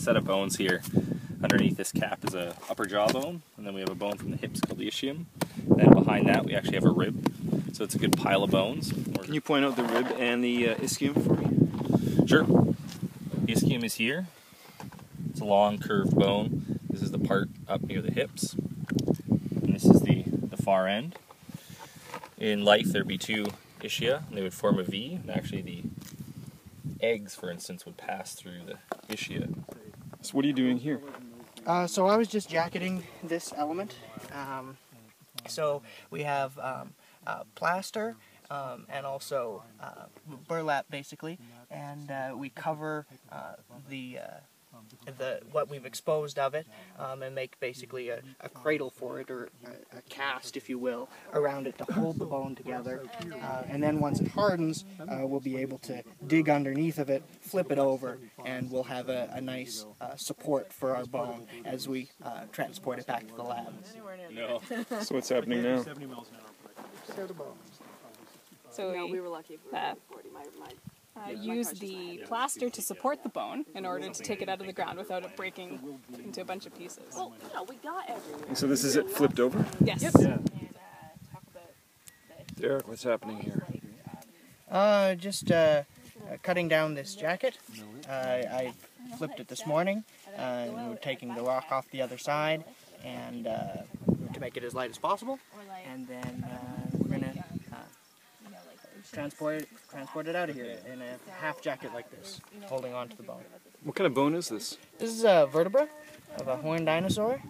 set of bones here. Underneath this cap is a upper jaw bone, and then we have a bone from the hips called the ischium. And then behind that we actually have a rib, so it's a good pile of bones. Can you point out the rib and the ischium for me? Sure. The ischium is here. It's a long curved bone. This is the part up near the hips, and this is the far end. In life there'd be two ischia, and they would form a V, and actually the eggs, for instance, would pass through the ischia. So what are you doing here? So I was just jacketing this element. So we have plaster and also burlap, basically, and we cover what we've exposed of it, and make basically a cradle for it, or a cast, if you will, around it to hold the bone together. And then once it hardens, we'll be able to dig underneath of it, flip it over, and we'll have a nice support for our bone as we transport it back to the lab. No. So what's happening now? So we were lucky if we were 40. Use the plaster to support the bone in order to take it out of the ground without it breaking into a bunch of pieces. Well, no, we got everywhere. And so this is it flipped over? Yes. Yep. Yeah. Derek, what's happening here? Just cutting down this jacket. I flipped it this morning. We're taking the rock off the other side, and to make it as light as possible. And then we're gonna transport it out of here in a half jacket like this, holding on to the bone. What kind of bone is this? This is a vertebra of a horned dinosaur.